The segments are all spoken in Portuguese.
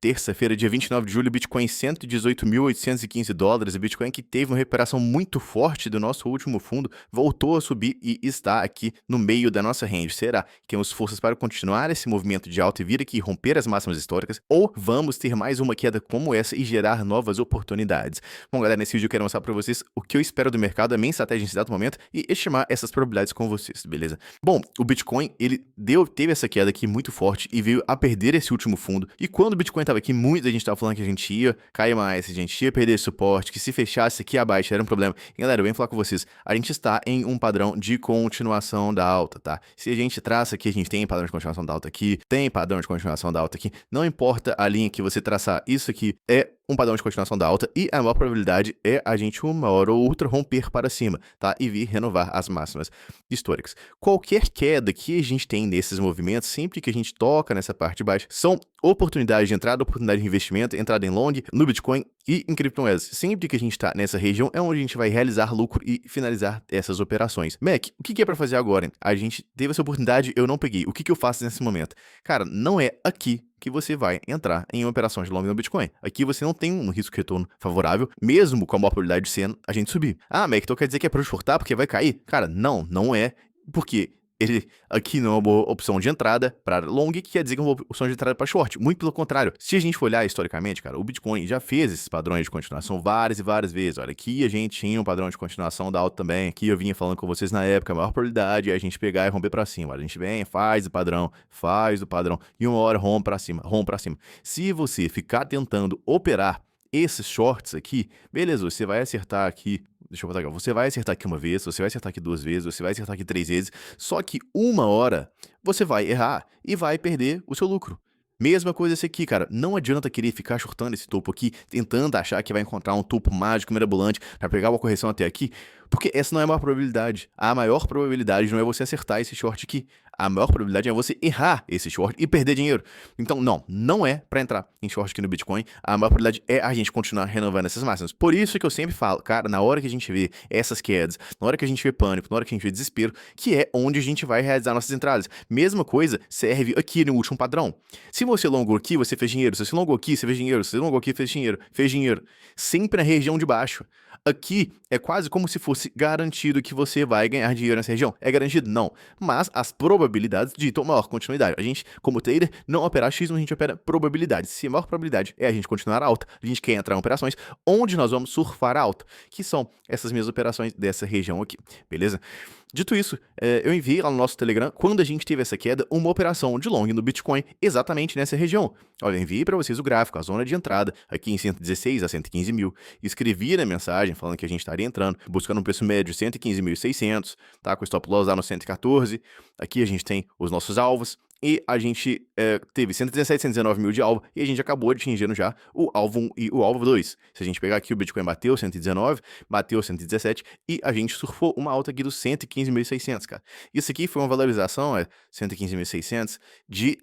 terça-feira, dia 29 de julho, Bitcoin $118.815, e Bitcoin que teve uma recuperação muito forte do nosso último fundo, voltou a subir e está aqui no meio da nossa range. Será que temos forças para continuar esse movimento de alta e vir aqui romper as máximas históricas, ou vamos ter mais uma queda como essa e gerar novas oportunidades? Bom, galera, nesse vídeo eu quero mostrar para vocês o que eu espero do mercado, a minha estratégia nesse exato momento e estimar essas probabilidades com vocês, beleza? Bom, o Bitcoin, ele teve essa queda aqui muito forte e veio a perder esse último fundo, e quando o Bitcoin estava aqui, muita gente estava falando que a gente ia cair mais, a gente ia perder esse suporte, que se fechasse aqui abaixo era um problema. E galera, eu venho falar com vocês, a gente está em um padrão de continuação da alta, tá? Se a gente traça aqui, a gente tem padrão de continuação da alta aqui, tem padrão de continuação da alta aqui, não importa a linha que você traçar, isso aqui é um padrão de continuação da alta e a maior probabilidade é a gente uma hora ou outra romper para cima, tá? E vir renovar as máximas históricas. Qualquer queda que a gente tem nesses movimentos, sempre que a gente toca nessa parte de baixo, são oportunidades de entrada, oportunidade de investimento, entrada em long, no Bitcoin e em criptomoedas. Sempre que a gente está nessa região é onde a gente vai realizar lucro e finalizar essas operações. Mac, o que é para fazer agora? A gente teve essa oportunidade, eu não peguei. O que eu faço nesse momento? Cara, não é aqui que você vai entrar em operações de long no Bitcoin. Aqui você não tem um risco de retorno favorável, mesmo com a maior probabilidade de ser a gente subir. Ah, Mac, então quer dizer que é para shortar porque vai cair? Cara, não é, porque ele aqui não é uma boa opção de entrada para long, que quer dizer que é uma boa opção de entrada para short. Muito pelo contrário. Se a gente for olhar historicamente, cara, o Bitcoin já fez esses padrões de continuação várias e várias vezes. Olha, aqui a gente tinha um padrão de continuação da alta também. Aqui eu vinha falando com vocês na época, a maior probabilidade é a gente pegar e romper para cima. Olha, a gente vem, faz o padrão, e uma hora rompe para cima, Se você ficar tentando operar esses shorts aqui, beleza, você vai acertar aqui. Deixa eu botar aqui, você vai acertar aqui uma vez, você vai acertar aqui 2 vezes, você vai acertar aqui 3 vezes, só que uma hora você vai errar e vai perder o seu lucro. Mesma coisa esse aqui, cara, não adianta querer ficar shortando esse topo aqui, tentando achar que vai encontrar um topo mágico, mirabolante, para pegar uma correção até aqui, porque essa não é a maior probabilidade. A maior probabilidade não é você acertar esse short aqui. A maior probabilidade é você errar esse short e perder dinheiro. Então, não é para entrar em short aqui no Bitcoin. A maior probabilidade é a gente continuar renovando essas máximas. Por isso que eu sempre falo, cara, na hora que a gente vê essas quedas, na hora que a gente vê pânico, na hora que a gente vê desespero, que é onde a gente vai realizar nossas entradas. Mesma coisa serve aqui no último padrão. Se você longou aqui, você fez dinheiro. Se você longou aqui, você fez dinheiro. Se você longou aqui, fez dinheiro. Fez dinheiro. Sempre na região de baixo. Aqui é quase como se fosse garantido que você vai ganhar dinheiro nessa região. É garantido? Não. Mas as probabilidades ditam maior continuidade. A gente, como trader, não opera X, mas a gente opera probabilidades. Se a maior probabilidade é a gente continuar alta, a gente quer entrar em operações onde nós vamos surfar alta, que são essas mesmas operações dessa região aqui, beleza? Dito isso, eu enviei lá no nosso Telegram, quando a gente teve essa queda, uma operação de long no Bitcoin exatamente nessa região. Olha, eu enviei para vocês o gráfico, a zona de entrada, aqui em 116 a 115 mil. Escrevi na mensagem falando que a gente estaria entrando, buscando um preço médio de 115.600, tá? Com stop loss lá no 114. Aqui a gente tem os nossos alvos. E a gente teve 117, 119 mil de alvo, e a gente acabou atingindo já o alvo 1 e o alvo 2. Se a gente pegar aqui, o Bitcoin bateu 119, bateu 117, e a gente surfou uma alta aqui dos 115.600, cara. Isso aqui foi uma valorização, 115.600, de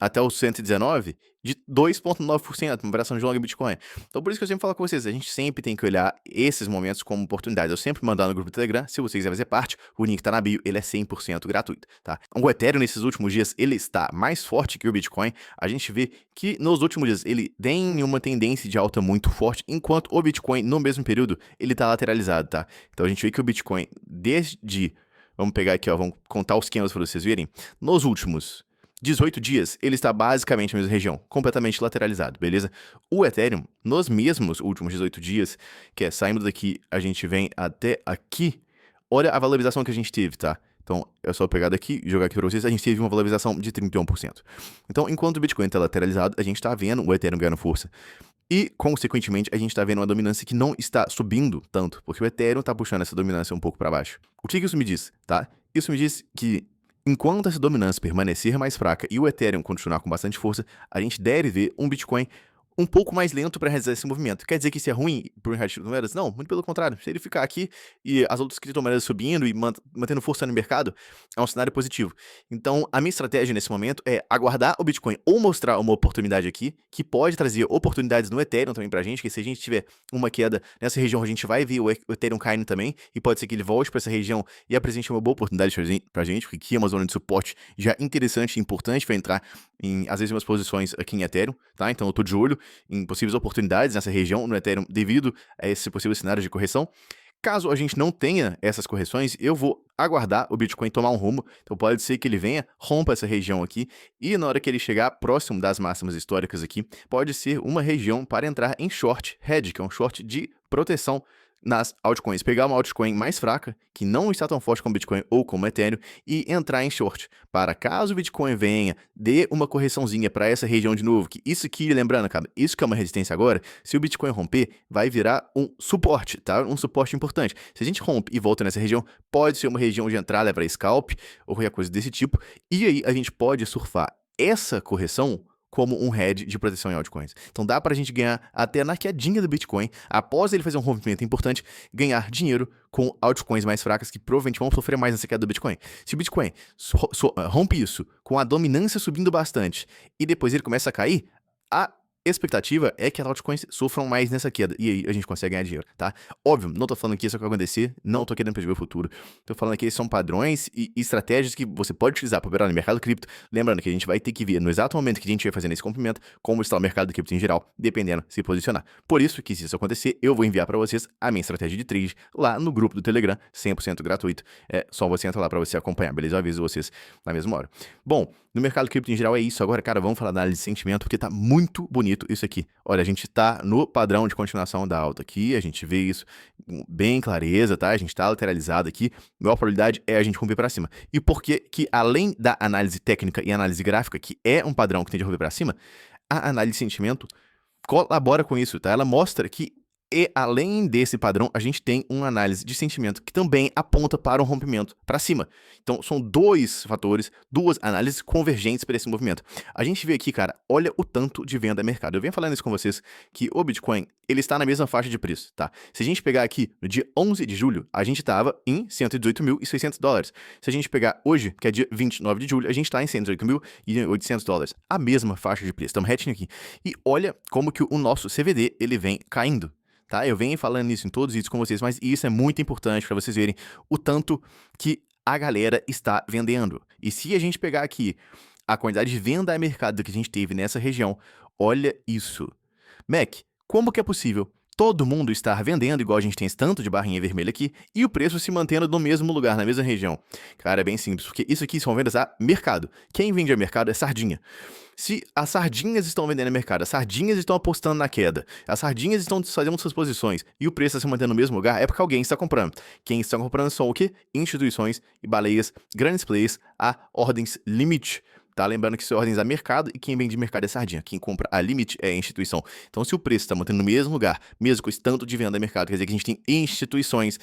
até os 119, de 2,9%, uma operação de long Bitcoin. Então, por isso que eu sempre falo com vocês, a gente sempre tem que olhar esses momentos como oportunidades. Eu sempre mando no grupo do Telegram, se você quiser fazer parte, o link tá na bio, ele é 100% gratuito, tá? O Ethereum, nesses últimos dias, ele está mais forte que o Bitcoin. A gente vê que, nos últimos dias, ele tem uma tendência de alta muito forte, enquanto o Bitcoin, no mesmo período, ele tá lateralizado, tá? Então, a gente vê que o Bitcoin, desde... Vamos pegar aqui, ó, vamos contar os candles para vocês verem. Nos últimos 18 dias, ele está basicamente na mesma região, completamente lateralizado, beleza? O Ethereum, nos mesmos últimos 18 dias, que é saindo daqui, a gente vem até aqui, olha a valorização que a gente teve, tá? Então, é só pegar daqui e jogar aqui para vocês, a gente teve uma valorização de 31%. Então, enquanto o Bitcoin está lateralizado, a gente está vendo o Ethereum ganhando força. E, consequentemente, a gente está vendo uma dominância que não está subindo tanto, porque o Ethereum está puxando essa dominância um pouco para baixo. O que isso me diz, tá? Isso me diz que enquanto essa dominância permanecer mais fraca e o Ethereum continuar com bastante força, a gente deve ver um Bitcoin um pouco mais lento para realizar esse movimento. Quer dizer que isso é ruim para o mercado de criptomoedas? Não, muito pelo contrário. Se ele ficar aqui e as outras criptomoedas subindo e mantendo força no mercado, é um cenário positivo. Então, a minha estratégia nesse momento é aguardar o Bitcoin ou mostrar uma oportunidade aqui, que pode trazer oportunidades no Ethereum também pra gente, que se a gente tiver uma queda nessa região, a gente vai ver o Ethereum caindo também, e pode ser que ele volte para essa região e apresente uma boa oportunidade pra gente, porque aqui é uma zona de suporte já interessante e importante para entrar em, às vezes, umas posições aqui em Ethereum, tá? Então eu tô de olho em possíveis oportunidades nessa região no Ethereum devido a esse possível cenário de correção. Caso a gente não tenha essas correções, eu vou aguardar o Bitcoin tomar um rumo. Então pode ser que ele venha, rompa essa região aqui, e na hora que ele chegar próximo das máximas históricas aqui, pode ser uma região para entrar em short hedge, que é um short de proteção nas altcoins. Pegar uma altcoin mais fraca, que não está tão forte como Bitcoin ou como Ethereum, e entrar em short. Para caso o Bitcoin venha, dê uma correçãozinha para essa região de novo, que isso aqui, lembrando, cara, isso que é uma resistência agora, se o Bitcoin romper, vai virar um suporte, tá? Um suporte importante. Se a gente rompe e volta nessa região, pode ser uma região de entrada para scalp ou qualquer coisa desse tipo, e aí a gente pode surfar essa correção como um hedge de proteção em altcoins. Então dá pra gente ganhar até na quedinha do Bitcoin, após ele fazer um rompimento importante, ganhar dinheiro com altcoins mais fracas que provavelmente vão sofrer mais nessa queda do Bitcoin. Se o Bitcoin rompe isso com a dominância subindo bastante e depois ele começa a cair, a expectativa é que as altcoins sofram mais nessa queda, e aí a gente consegue ganhar dinheiro, tá? Óbvio, não tô falando que isso é o que vai acontecer, não tô querendo prever o futuro, tô falando que esses são padrões e estratégias que você pode utilizar para operar no mercado cripto, lembrando que a gente vai ter que ver no exato momento que a gente vai fazer esse comprimento, como está o mercado cripto em geral, dependendo se posicionar. Por isso que se isso acontecer, eu vou enviar para vocês a minha estratégia de trade lá no grupo do Telegram, 100% gratuito, é só você entrar lá para você acompanhar, beleza? Eu aviso vocês na mesma hora. Bom, no mercado cripto em geral é isso. Agora, cara, vamos falar da análise de sentimento, porque tá muito bonito isso aqui. Olha, a gente tá no padrão de continuação da alta aqui, a gente vê isso bem clareza, tá? A gente tá lateralizado aqui. A maior probabilidade é a gente romper para cima. E por que que, além da análise técnica e análise gráfica, que é um padrão que tende a romper para cima, a análise de sentimento colabora com isso, tá? Ela mostra que além desse padrão, a gente tem uma análise de sentimento que também aponta para um rompimento para cima. Então, são dois fatores, duas análises convergentes para esse movimento. A gente vê aqui, cara, olha o tanto de venda a mercado. Eu venho falando isso com vocês, que o Bitcoin, ele está na mesma faixa de preço, tá? Se a gente pegar aqui no dia 11 de julho, a gente estava em $118.600. Se a gente pegar hoje, que é dia 29 de julho, a gente está em $118.800. A mesma faixa de preço. Estamos retinho aqui. E olha como que o nosso CVD, ele vem caindo. Tá? Eu venho falando isso em todos os vídeos com vocês, mas isso é muito importante para vocês verem o tanto que a galera está vendendo. E se a gente pegar aqui a quantidade de venda a mercado que a gente teve nessa região, olha isso. Mac, como que é possível todo mundo estar vendendo, igual a gente tem esse tanto de barrinha vermelha aqui, e o preço se mantendo no mesmo lugar, na mesma região? Cara, é bem simples, porque isso aqui são vendas a mercado. Quem vende a mercado é sardinha. Se as sardinhas estão vendendo no mercado, as sardinhas estão apostando na queda, as sardinhas estão fazendo suas posições e o preço está se mantendo no mesmo lugar, é porque alguém está comprando. Quem está comprando são o quê? Instituições e baleias, grandes players a ordens limite. Tá? Lembrando que isso é ordens a mercado e quem vende mercado é sardinha. Quem compra a limite é a instituição. Então, se o preço está mantendo no mesmo lugar, mesmo com esse tanto de venda a mercado, quer dizer que a gente tem instituições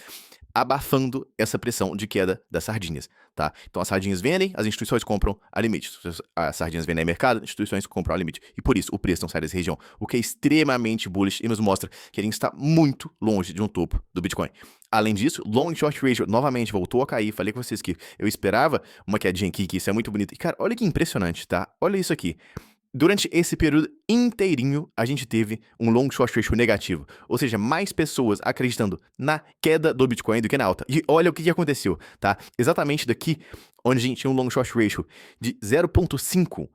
abafando essa pressão de queda das sardinhas, tá? Então as sardinhas vendem, as instituições compram a limite. As sardinhas vendem no mercado, as instituições compram a limite. E por isso o preço não sai dessa região, o que é extremamente bullish e nos mostra que a gente está muito longe de um topo do Bitcoin. Além disso, long short ratio novamente voltou a cair. Falei com vocês que eu esperava uma quedinha aqui, que isso é muito bonito. E cara, olha que impressionante, tá? Olha isso aqui. Durante esse período inteirinho, a gente teve um long short ratio negativo. Ou seja, mais pessoas acreditando na queda do Bitcoin do que na alta. E olha o que aconteceu, tá? Exatamente daqui, onde a gente tinha um long short ratio de 0,5,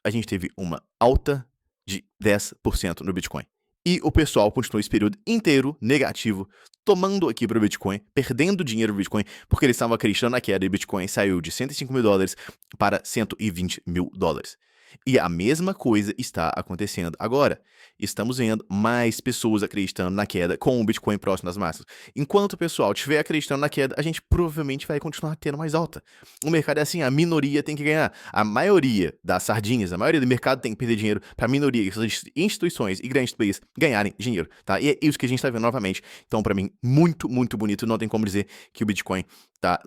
a gente teve uma alta de 10% no Bitcoin. E o pessoal continuou esse período inteiro negativo, tomando aqui para o Bitcoin, perdendo dinheiro no Bitcoin, porque eles estavam acreditando na queda e o Bitcoin saiu de $105.000 para $120.000. E a mesma coisa está acontecendo agora. Estamos vendo mais pessoas acreditando na queda com o Bitcoin próximo das massas. Enquanto o pessoal estiver acreditando na queda, a gente provavelmente vai continuar tendo mais alta. O mercado é assim, a minoria tem que ganhar. A maioria das sardinhas, a maioria do mercado tem que perder dinheiro para a minoria, essas instituições e grandes players ganharem dinheiro, tá? E é isso que a gente está vendo novamente. Então, para mim, muito, muito bonito. Não tem como dizer que o Bitcoin tá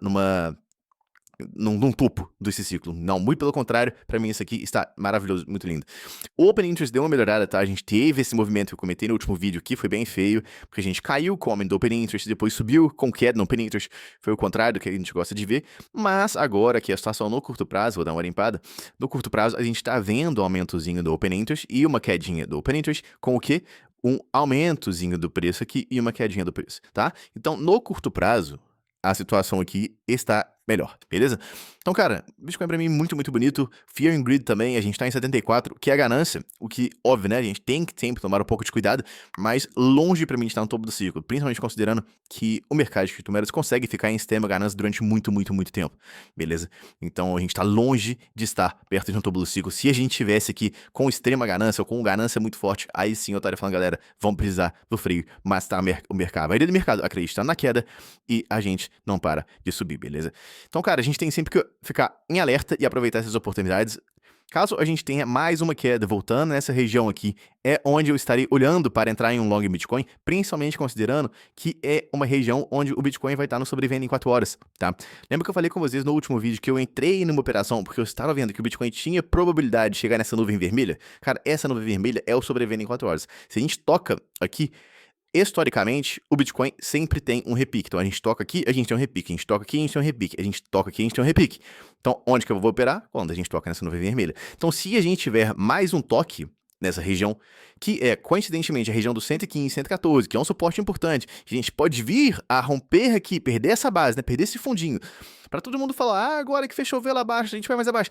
num topo desse ciclo. Não, muito pelo contrário, pra mim isso aqui está maravilhoso, muito lindo. O Open Interest deu uma melhorada, tá? A gente teve esse movimento que eu comentei no último vídeo aqui, foi bem feio, porque a gente caiu com o aumento do Open Interest, depois subiu com queda no Open Interest, foi o contrário do que a gente gosta de ver, mas agora que a situação no curto prazo, vou dar uma limpada, no curto prazo a gente tá vendo um aumentozinho do Open Interest e uma quedinha do Open Interest, com o quê? Um aumentozinho do preço aqui e uma quedinha do preço, tá? Então, no curto prazo, a situação aqui está melhor, beleza? Então, cara, Bitcoin pra mim muito, muito bonito. Fear and Greed também, a gente tá em 74, que é a ganância, o que, óbvio, né, a gente tem que sempre tomar um pouco de cuidado, mas longe pra mim de estar no topo do ciclo, principalmente considerando que o mercado de criptomoedas consegue ficar em extrema ganância durante muito, muito, muito tempo, beleza? Então, a gente tá longe de estar perto de um topo do ciclo. Se a gente tivesse aqui com extrema ganância ou com ganância muito forte, aí sim eu estaria falando, galera, vamos precisar do freio, mas tá o mercado, a maioria do mercado acredita na queda e a gente não para de subir, beleza? Então, cara, a gente tem sempre que ficar em alerta e aproveitar essas oportunidades. Caso a gente tenha mais uma queda voltando nessa região aqui, é onde eu estarei olhando para entrar em um long Bitcoin, principalmente considerando que é uma região onde o Bitcoin vai estar no sobrevenda em 4 horas, tá? Lembra que eu falei com vocês no último vídeo que eu entrei numa operação porque eu estava vendo que o Bitcoin tinha probabilidade de chegar nessa nuvem vermelha? Cara, essa nuvem vermelha é o sobrevenda em 4 horas. Se a gente toca aqui, historicamente, o Bitcoin sempre tem um repique. Então, a gente toca aqui, a gente tem um repique. A gente toca aqui, a gente tem um repique. A gente toca aqui, a gente tem um repique. Então, onde que eu vou operar? Quando a gente toca nessa nuvem vermelha. Então, se a gente tiver mais um toque nessa região, que é, coincidentemente, a região do 115, 114, que é um suporte importante, a gente pode vir a romper aqui, perder essa base, né? Perder esse fundinho. Para todo mundo falar, agora que fechou o velo abaixo, a gente vai mais abaixo.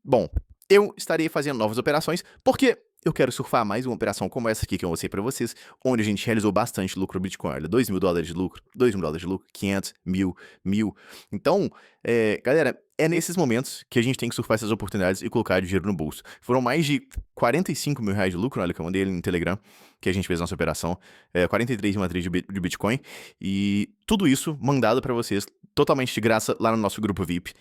Bom, eu estarei fazendo novas operações, porque eu quero surfar mais uma operação como essa aqui que eu mostrei pra vocês, onde a gente realizou bastante lucro no Bitcoin. Olha, $2.000 de lucro, $2.000 de lucro, 500, 1.000. Então, galera, é nesses momentos que a gente tem que surfar essas oportunidades e colocar dinheiro no bolso. Foram mais de 45 mil reais de lucro, olha que eu mandei ele no Telegram, que a gente fez nossa operação, 43,3 de Bitcoin, e tudo isso mandado pra vocês totalmente de graça lá no nosso grupo VIP.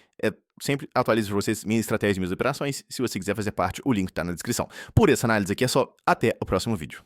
Sempre atualizo pra vocês minhas estratégias e minhas operações. Se você quiser fazer parte, o link tá na descrição. Por essa análise aqui é só. Até o próximo vídeo.